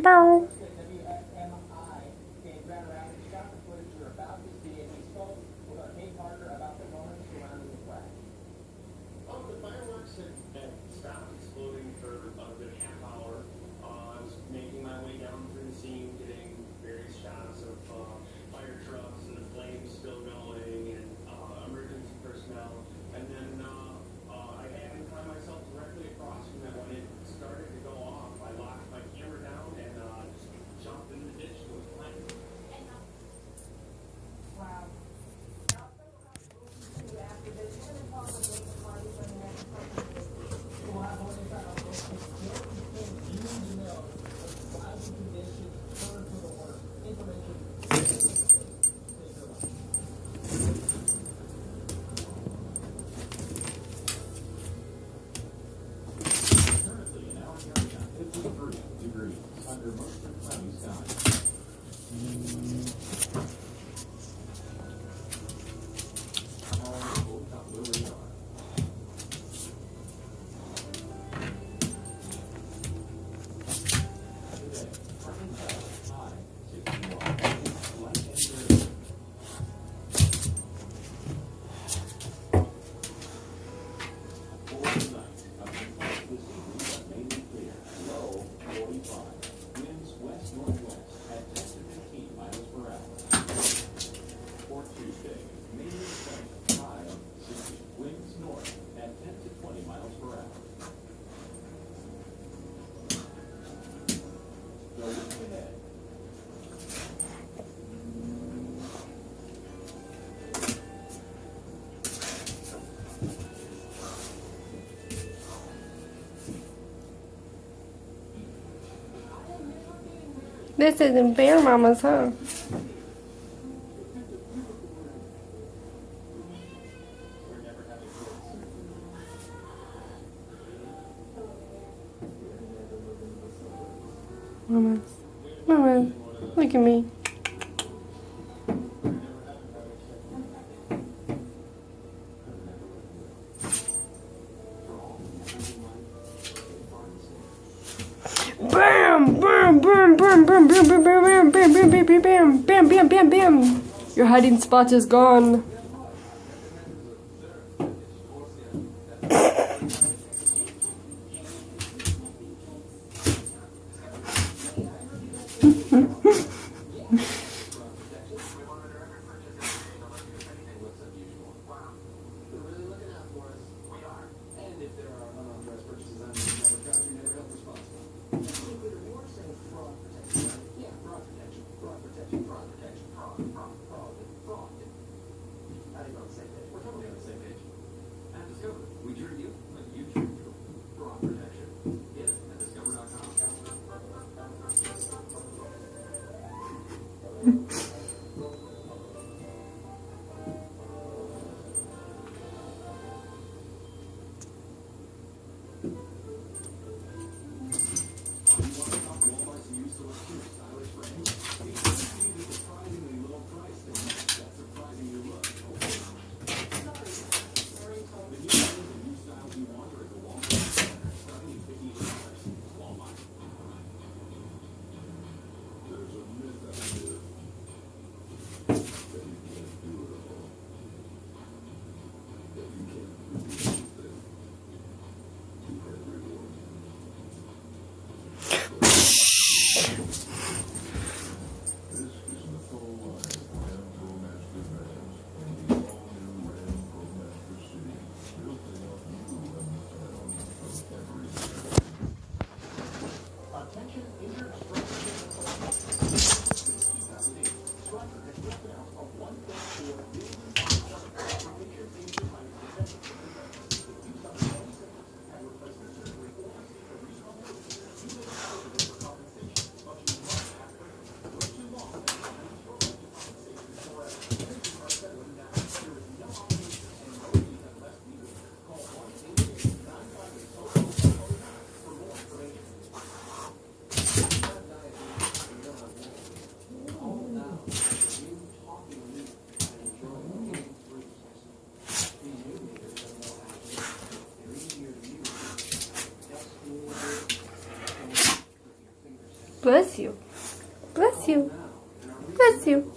Bow. The fireworks had stopped exploding for about a good half hour. I was making my way down through the scene, getting various shots of fire trucks and the flames still going, and emergency personnel. And then I happened to find myself directly across from that when it started to go off. I locked my camera down and just jumped in the ditch that was playing. Wow. Under mostly cloudy skies. This isn't bear mamas, huh? Mommas. Mommas. Look at me. Bam! Bam! Bam! Bam! Bam! Bam! Bam! Bam! Bam! Bam! Bam! Bam! Bam! Bam! Bam! Bam! Bam! Your hiding spot is gone. We drew you, but you drew you. Fraud protection. Get it at discover.com. Walmart's new selection of stylish brands. It's a surprisingly low price that match that surprisingly look. The new styles you want are at the Walmart Center, starting at $58. Walmart. There's a myth out there that you can't do it all. That you can't do anything to everyone. This is the full line of Rambo Master Vans and the all-new Rambo Master City, built to help you run the town from every side. Attention, injured structure. 2008. Striker has just announced Bless you. Bless you. Bless you.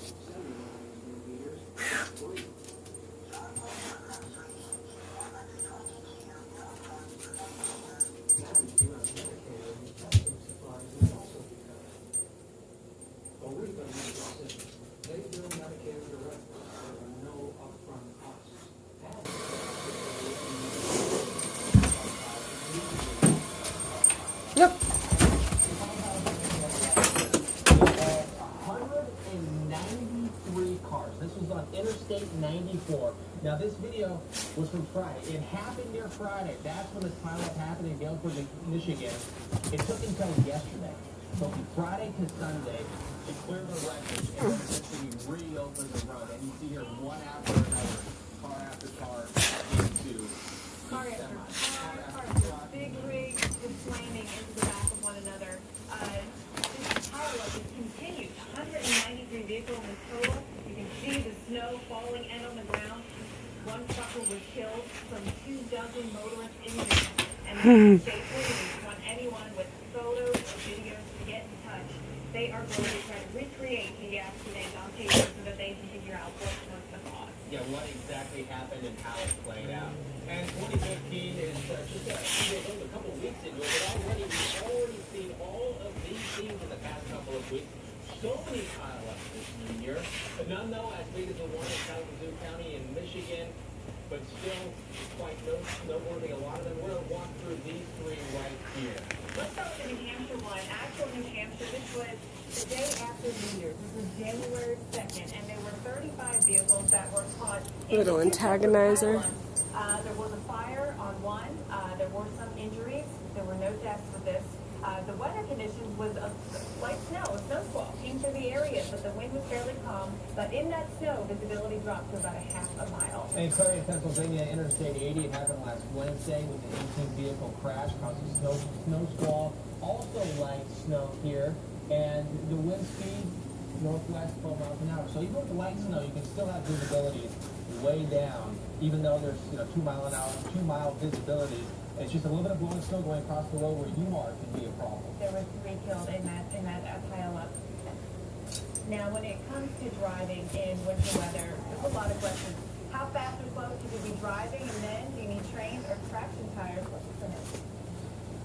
Yep. 193 cars. This was on Interstate 94. Now, this video was from Friday. It happened near Friday. That's when this pileup happened in Galesburg, Michigan. It took until yesterday. So from Friday to Sunday, it cleared the wreckage and then eventually reopened the road. And you see here one after another, car after car, into Car after car, big rigs just slamming into the back of one another. This pileup has continued. 193 vehicles in total. You can see the snow falling and on the ground. One trucker was killed, from 2 dozen motorists injured. And safely, we just want anyone with photos or videos to get in touch. They are going to try to recreate the accident on paper so that they can figure out what was the cause. Yeah, what exactly happened and how it played out. And 2015 is just a couple of weeks into it, but we've already seen all of these things in the past couple of weeks. So many pileups this new year, but none though as big as the one in Kalamazoo County in Michigan, but still quite noteworthy. A lot of them. We're going to walk through these 3 right here. Let's start with the New Hampshire one. Actual New Hampshire, this was the day after New Year's. This was January 2nd, and there were 35 vehicles that were caught. Little antagonizer. There was a fire on one. There were some injuries. There were no deaths with this. The weather conditions was a light snow, a snow squall came through the area, but the wind was fairly calm. But in that snow, visibility dropped to about a half a mile. In Clarion, Pennsylvania, Interstate 80, it happened last Wednesday with an 18-vehicle crash causing snow squall. Also light snow here, and the wind speed northwest 12 miles an hour. So even with the light snow, you can still have visibility way down, even though there's 2 mile an hour, 2 mile visibility. It's just a little bit of blowing snow going across the road where you are can be a problem. There were 3 killed in that pile-up. Now, when it comes to driving in winter weather, there's a lot of questions. How fast or slow should you be driving, and then do you need trains or traction tires? What's the finish?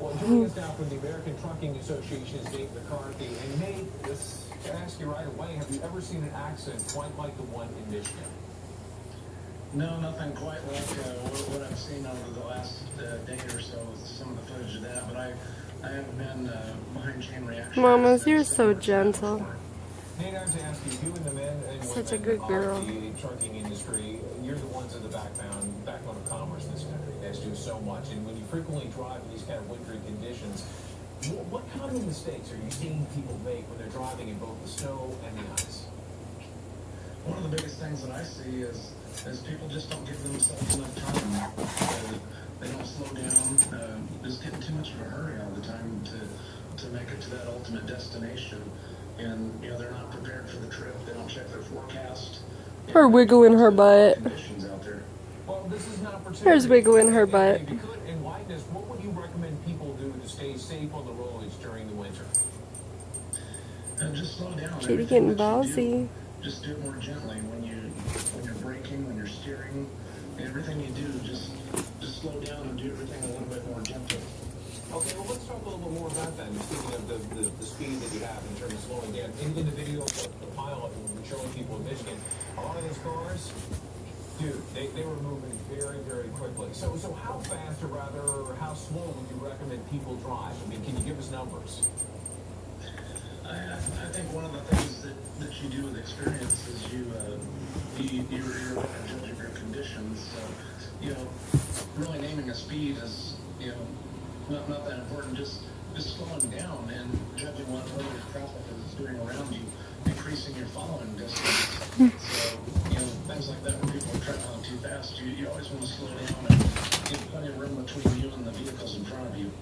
Well, joining us now from the American Trucking Association is Nate McCarthy. And Nate, let's ask you right away, have you ever seen an accident quite like the one in Michigan? No, nothing quite like what I've seen over the last day or so with some of the footage of that, but I haven't been behind chain reaction. Mommas, you're so gentle. Nate, I have to ask you, you and the men and Such a women good girl. of the trucking industry, you're the ones in the backbone of commerce in this country. You guys do so much, and when you frequently drive in these kind of wintry conditions, what common mistakes are you seeing people make when they're driving in both the snow and the ice? One of the biggest things that I see is people just don't give themselves enough time. They don't slow down. Just get in too much of a hurry all the time to make it to that ultimate destination. And they're not prepared for the trip. They don't check their forecast. Her wiggling her butt. Conditions out there. Well, this is an opportunity. There's wiggling her butt. If you could enlighten us, what would you recommend people do to stay safe on the roads during the winter? And just slow down. Kitty getting ballsy. Just do it more gently when you're braking, when you're steering, everything you do, just slow down and do everything a little bit more gentle. Okay, well, let's talk a little bit more about that. Speaking of the speed that you have in terms of slowing down. In the video, the pileup we were showing people in Michigan, a lot of those cars, dude, they were moving very, very quickly. So how fast, or rather, how slow would you recommend people drive? I mean, can you give us numbers? I think one of the things that you do with experience is you're in judge of your conditions. So, really naming a speed is, not that important. Just slowing down and judging what other traffic is doing around you, increasing your following distance. So, things like that when people are traveling too fast, you always want to slow down and give plenty of room between you and the vehicles in front of you.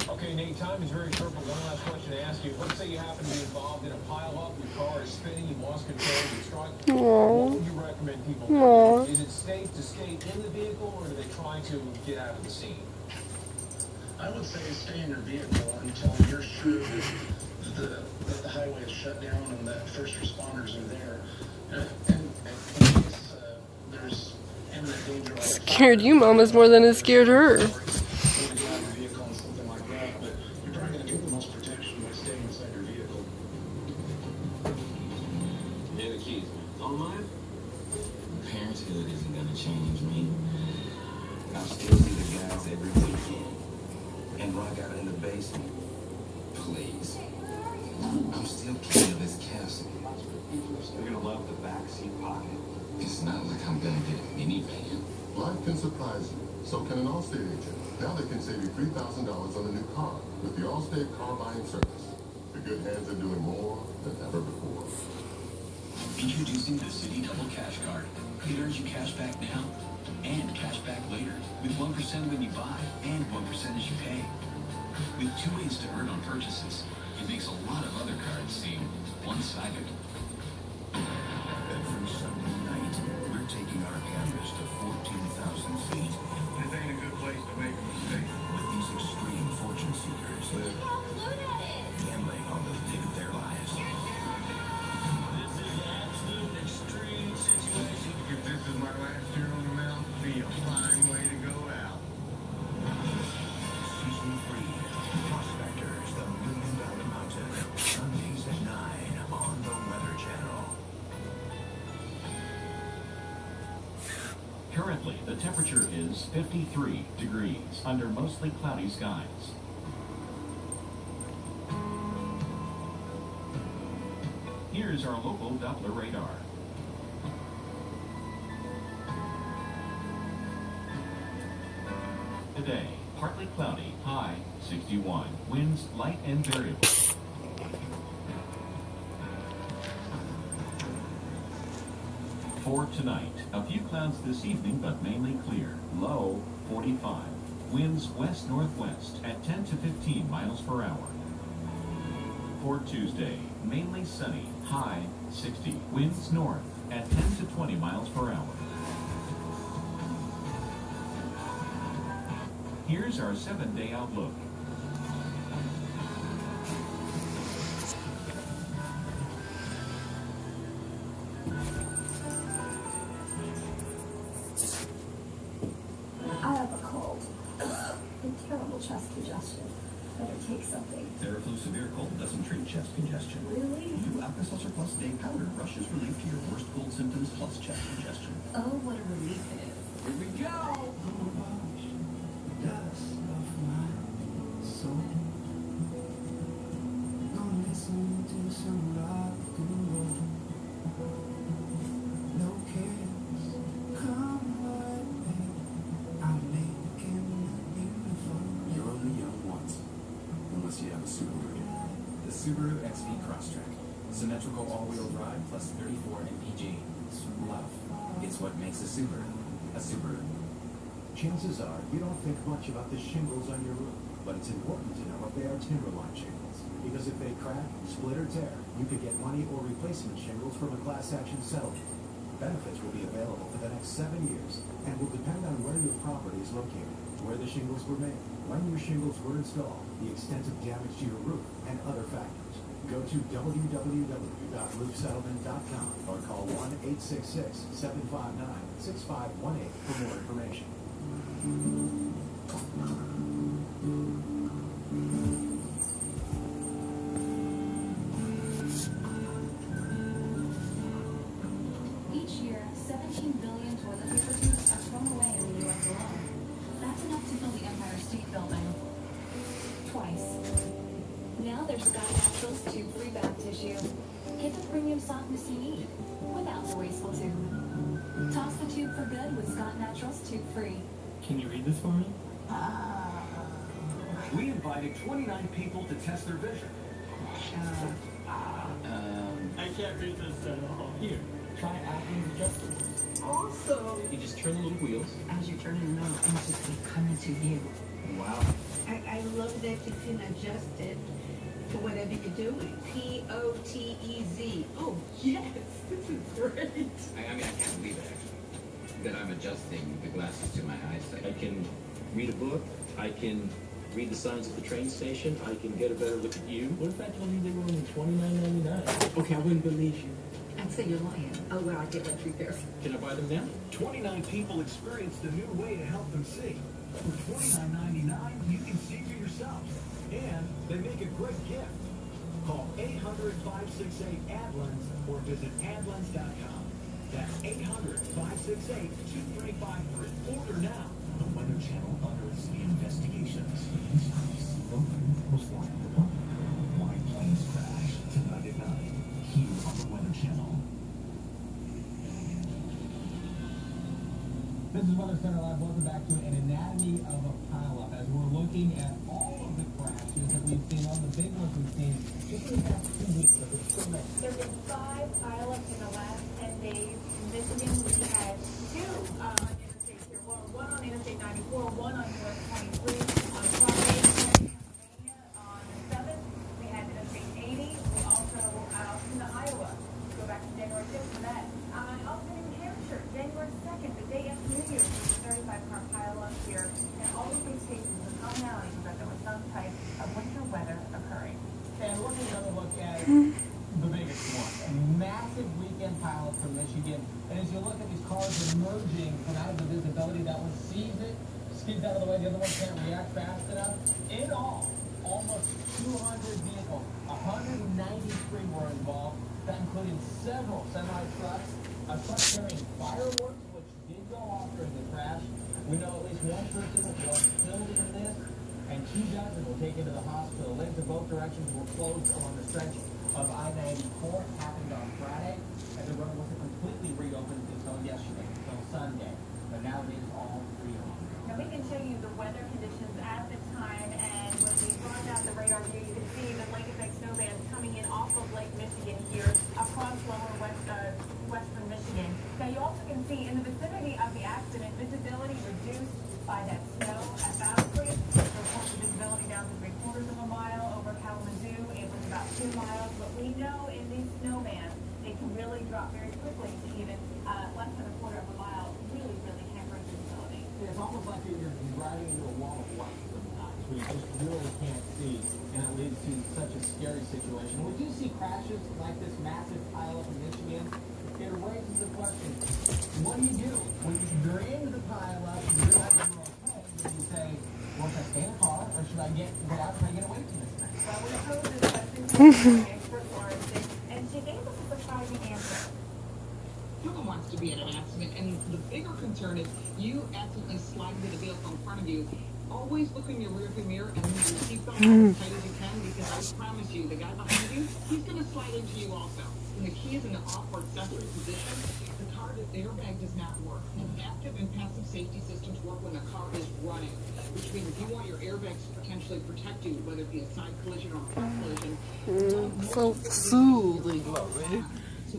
Okay, Nate, time is very short, but one last question to ask you. Let's say you happen to be involved in a pile-up, your car is spinning, you lost control, you're struck. What would you recommend people do? Is it safe to stay in the vehicle, or do they try to get out of the scene? I would say stay in your vehicle until you're sure that the highway is shut down and that first responders are there. And in case there's imminent danger, like Scared you, Mommas, more than it scared her. vehicle and something like that, but you're probably going to get the most protection by staying inside your vehicle. Here are the keys. All mine? Parenthood isn't gonna change me. I'll still see the guys every weekend and rock out in the basement. Please. I'm still king of this castle. You're gonna love the backseat pocket. It's not like I'm gonna get a minivan. Life can surprise you. So can an Allstate agent. Now they can save you $3,000 on a new car with the Allstate car buying service. The good hands are doing more than ever before. Introducing the City Double Cash Card. It earns you cash back now and cash back later with 1% when you buy and 1% as you pay. With 2 ways to earn on purchases, it makes a lot of other cards seem one-sided. Every Sunday night, we're taking our campus to 14,000 feet. This ain't a good place to make a mistake. With these extreme fortune seekers, gambling on the day of their lives. This is absolute extreme situation. If this is my last year on the mountain, be a fine way to go out. Season 3, Prospectors, the Million Dollar Mountain. Sundays at 9 on the Weather Channel. Currently, the temperature is 53 degrees under mostly cloudy skies. Here's our local Doppler radar. Today, partly cloudy, high 61, winds light and variable. For tonight, a few clouds this evening, but mainly clear, low 45, winds west-northwest at 10 to 15 miles per hour. For Tuesday, mainly sunny, high 60, winds north at 10 to 20 miles per hour. Here's our 7-day outlook. I have a cold. And terrible chest congestion. Better take something. Theraflu Severe Cold doesn't treat chest congestion. Really? New Alka-Seltzer Plus Day Powder rushes relief to your worst cold symptoms plus chest congestion. Oh, what a relief it is. Here we go! You're only young once, unless you have a Subaru. The Subaru XV Crosstrek. Symmetrical all-wheel drive plus 34 mpg. Love. It's what makes a Subaru a Subaru. Chances are you don't think much about the shingles on your roof, but it's important to know if they are timberline shingles. Because if they crack, split, or tear, you could get money or replacement shingles from a class action settlement. Benefits will be available for the next 7 years and will depend on where your property is located, where the shingles were made, when your shingles were installed, the extent of damage to your roof, and other factors. Go to www.roofsettlement.com or call 1-866-759-6518 for more information. Each year, 17 billion toilet paper tubes are thrown away in the U.S. alone. That's enough to fill the Empire State Building. Twice. Now there's Scott Natural's tube-free bath tissue. Get the premium softness you need without the wasteful tube. Toss the tube for good with Scott Natural's tube-free. Can you read this for me? We invited 29 people to test their vision. I can't read this at all. Here, try Apple's adjustables. Awesome. You just turn the little wheels. As you turn them out, things just keep coming to you. Wow. I love that you can adjust it to whatever you're doing. P-O-T-E-Z. Oh, yes. This is great. I mean, I can't believe it, actually, that I'm adjusting the glasses to my eyesight. I can read a book. I can read the signs at the train station. I can get a better look at you. What if I told you they were only $29.99? Okay, I wouldn't believe you. I'd say you're lying. Oh, well, I get electric repairs. Can I buy them now? 29 people experienced a new way to help them see. For $29.99, you can see for yourself. And they make a great gift. Call 800-568-ADLENS or visit adlens.com. That's 800-568-2353. Order now. The Weather Channel utters investigations. Why planes crash tonight at 9. Here on the Weather Channel. This is Weather Center Live. Welcome back to an anatomy of a pileup as we're looking at all of the crashes that we've seen, all the big ones we've seen just in the past 2 weeks. So there's so many. There have been 5 pileups in the last 10 days. In Michigan, we had 2 on interstates here. One on Interstate 94, one on US 23. On Friday, Pennsylvania, on the 7th, we had Interstate 80. We also out in Iowa. Go back to January 5th for that. Also in New Hampshire, January 2nd, the day after New Year's, there was a 35-car pileup here. And all of these cases were commonalities that there was some type of winter weather occurring. And we're going to look at the biggest one, a massive weekend pileup from Michigan. And as you look at these cars emerging from out of the visibility, that one sees it, skids out of the way, the other one can't react fast enough. In all, almost 200 vehicles, 193 were involved. That included several semi-trucks, a truck carrying fireworks, which did go off during the crash. We know at least one person was killed in this, and 2 dozen were taken to the hospital. Lanes in both directions were closed along the stretch of I-94. Happened on Friday, and the road wasn't completely reopened until yesterday, until Sunday. But now it is all reopened. Now we can show you the weather conditions at the time, and when we brought out the radar view, you can see the lake effect snow bands coming in off of Lake Michigan here across lower western Michigan. Now you also can see in the vicinity of the accident, visibility reduced by that snow at Battle Creek. There's visibility down to 3/4 of a mile over Kalamazoo. It was about 2 miles, but we know in these snow bands, they can really drop very quickly to even less than 1/4 of a mile, really hampering visibility. It's almost like you're driving into a wall of light sometimes, where you just really can't see, and it leads to such a scary situation. We do see crashes like this massive pileup in Michigan. It raises the question, what do you do? When you're in the pileup, you realize you're okay, do you say, well, should I stay in the car, or should I get out, try to get away from this thing? Well, we posed this question to an expert Lawrence, and she gave us a surprising answer. No one wants to be in an accident, and the bigger concern is you accidentally slide into the vehicle in front of you. Always look in your rearview mirror and move your seatbelt as tight as you can, because I promise you, the guy behind you, he's going to slide into you also. And the key is in the off or accessory position. The car, the airbag does not work. And active and passive safety systems work when the car is running, which means if you want your airbags to potentially protect you, whether it be a side collision or a front collision. So soothing, mommy.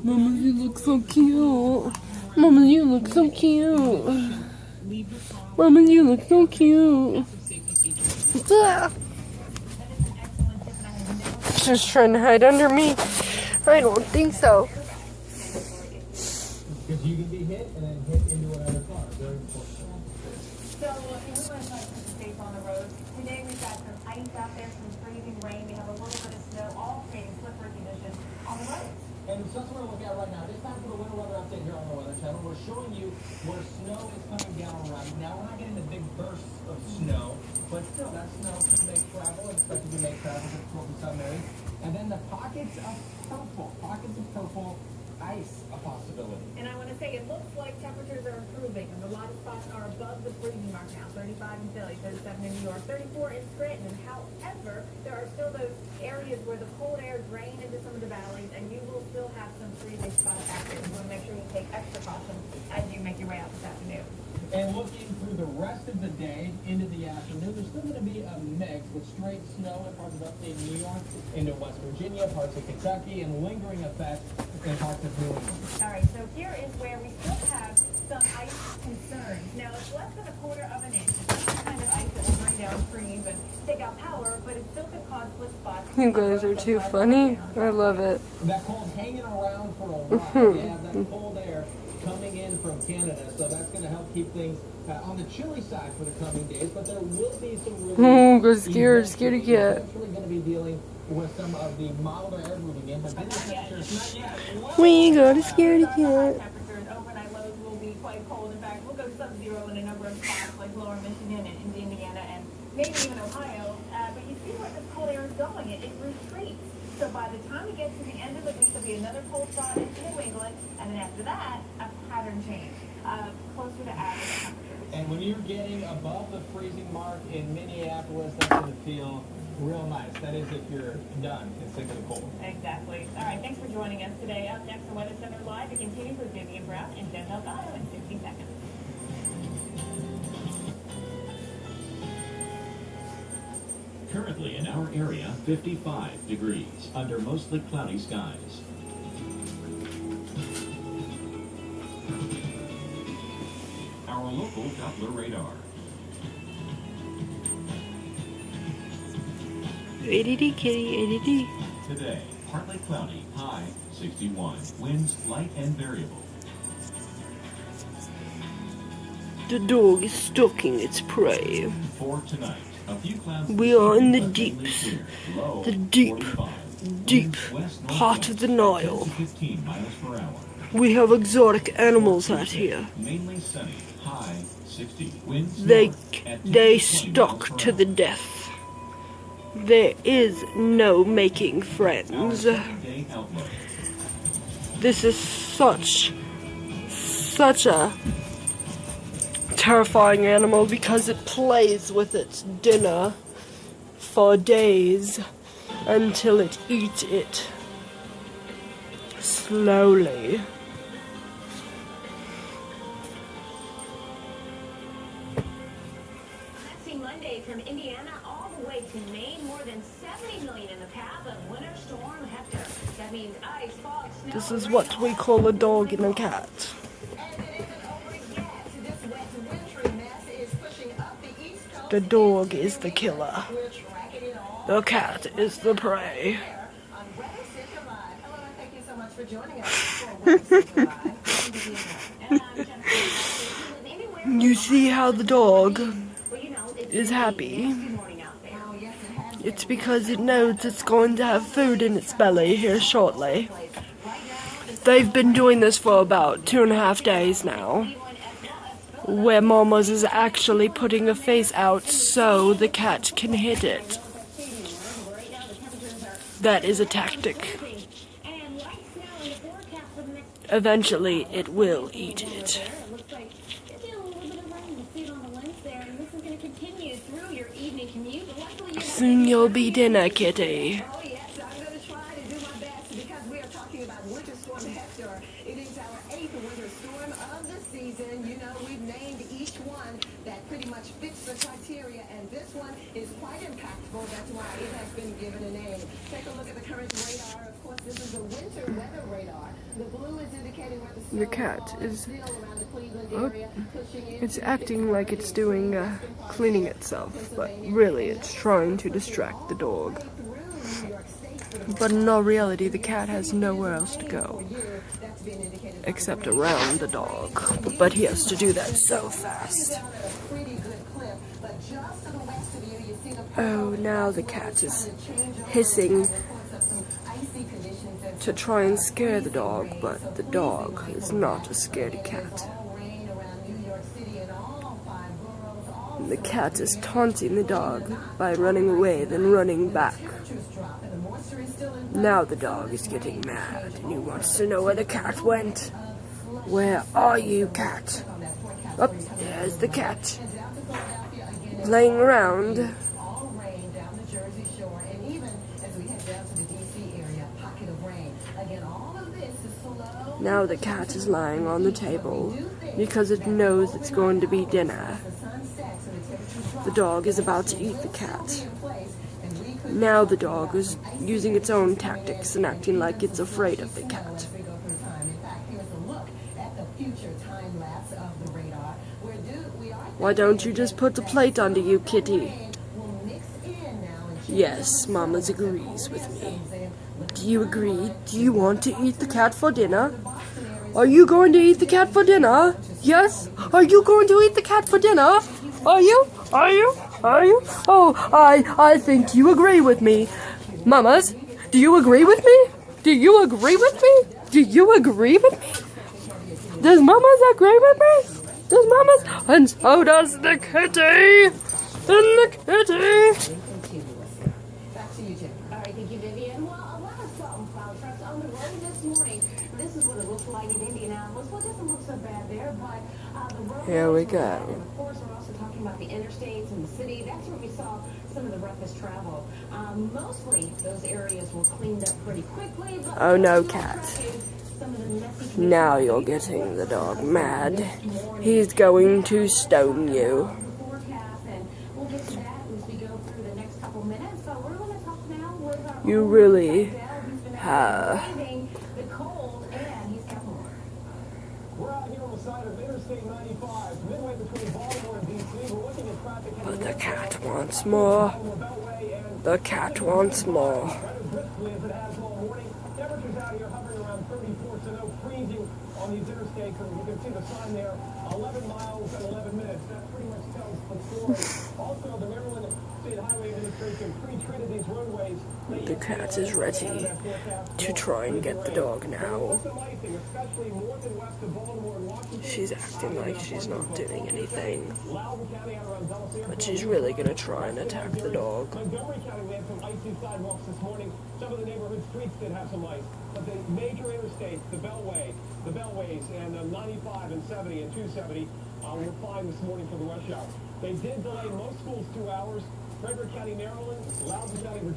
Mama, you look so cute. Mama, you look so cute. Mama, you look so cute. Just trying to hide under me. I don't think so. Because you can be hit and then hit into another car. Very important. So, we want to talk about safe on the road. Today we've got some ice out there, some freezing rain. We have a little bit of snow, all creating slippery conditions on the road. And so that's what we're looking at right now. This time for the winter weather update here on the Weather Channel. We're showing you where snow is coming down right now. We're not getting the big bursts of snow, but still, that snow can make travel, expected to make travel to some areas. And then the pockets of purple ice, a possibility. And I want to say, it looks like temperatures are improving, and a lot of spots are above the freezing mark now. 35 in Philly, 37 in New York, 34 in Scranton. However, there are still those areas where the cold air drains into some of the valleys, and you will still have some freezing spots out there. You want to make sure you take extra caution as you make your way out this afternoon. And looking through the rest of the day into the afternoon, there's still going to be a mix with straight snow in parts of upstate New York, into West Virginia, parts of Kentucky, and lingering effects in parts of New England. All right, so here is where we still have some ice concerns. Now, it's less than 1/4 of an inch. It's not the kind of ice that will bring down trees and take out power, but it still could cause slip spots. You guys are too funny. I love it. That cold hanging around for a while. Yeah, that cold air coming in from Canada, so that's going to help keep things on the chilly side for the coming days. But there will be some really go scared, scaredy cat. eventually going to be dealing with some of the milder air moving in, but We got a scaredy cat. Temperatures, overnight lows will be quite cold. In fact, we'll go sub-zero in a number of spots like lower Michigan and into Indiana and maybe even Ohio. But you see where this cold air is going. It retreats. So by the time we get to the end of the week, there'll be another cold spot in New England, and then after that, a pattern change, closer to average temperatures. And when you're getting above the freezing mark in Minneapolis, that's going to feel real nice. That is if you're done and sick of the cold. Exactly. All right, thanks for joining us today. Up next on Weather Center Live, we continue with Vivian Brown and Jen Delgado in 60 seconds. Currently in our area, 55 degrees under mostly cloudy skies. Our local Doppler radar. ADD kitty, ADD. Today, partly cloudy, high 61. Winds light and variable. The dog is stalking its prey. For tonight, a few clouds. We are in the deeps, the deep part of the Nile. 15 miles per hour. We have exotic animals out here. Mainly sunny, high 60. Winds They north at 10 to 20 miles stuck per to hour. the death. There is no making Our friends. 7-day outlook. This is such a terrifying animal because it plays with its dinner for days until it eats it slowly. Let's see Monday from Indiana all the way to Maine. More than 70 million in the path of Winter Storm Hector. That means ice, fog, snow. This is what we call a dog and a cat. The dog is the killer. The cat is the prey. You see how the dog is happy? It's because it knows it's going to have food in its belly here shortly. They've been doing this for about 2.5 days now, where Mommas is actually putting a face out so the cat can hit it. That is a tactic. Eventually, it will eat it. Soon you'll be dinner, kitty. Oh yes, I'm going to try to do my best because we are talking about Winter Storm Hector. It is our 8th winter storm of the season. You know, we've named each one that pretty much fits the criteria, and this one is quite impactful. That's why it has been given a name. Take a look at the current radar. Of course, this is a winter weather radar. The blue is indicating where The cat is it's acting like it's doing cleaning itself, but really it's trying to distract the dog. But in all reality, the cat has nowhere else to go except around the dog. But he has to do that so fast. Oh, now the cat is hissing to try and scare the dog, but the dog is not a scaredy cat. The cat is taunting the dog by running away, then running back. Now the dog is getting mad, and he wants to know where the cat went. Where are you, cat? Oh, there's the cat. Playing around. Now the cat is lying on the table because it knows it's going to be dinner. The dog is about to eat the cat. Now the dog is using its own tactics and acting like it's afraid of the cat. Why don't you just put the plate under you, kitty? Yes, Mommas agrees with me. Do you agree? Do you want to eat the cat for dinner? Are you going to eat the cat for dinner? Yes? Are you going to eat the cat for dinner? Are you? Are you? Are you? Oh, I think you agree with me. Mamas, do you agree with me? Do you agree with me? Do you agree with me? Does Mamas agree with me? Does Mamas? And so does the kitty. And the kitty. Back to you, Jim. All right, thank you, Vivian. Well, a lot of salt and cloud trucks on the road this morning. This is what it looks like in Indianapolis. Well, it doesn't look so bad there, but the road. Here we go. And of course, we're also talking about the interstates and the city. That's where we saw some of the roughest travel. Mostly, those areas were cleaned up pretty quickly. But Oh no, Cat. Now you're getting the dog mad. He's going to stone you. You really have. We're out here on the side of Interstate 95, midway between Baltimore and DC. We're looking at traffic. But the cat wants more. The cat wants more. Temperatures out here hovering around 34, so no freezing on these interstates. And you can see the sign there, 11 miles and 11 minutes. That pretty much tells the story. Also, the Maryland State Highway Administration pre-treated these roadways. The cat is ready to try and get the dog now. She's acting like she's not doing anything. But she's really going to try and attack the dog. Montgomery County, we had some icy sidewalks this morning. Some of the neighborhood streets did have some ice. But the major interstates, the Beltways, and 95 and 70 and 270 were fine this morning for the rush hour. They did delay most schools 2 hours. Frederick County, Maryland, Loudoun County, Virginia.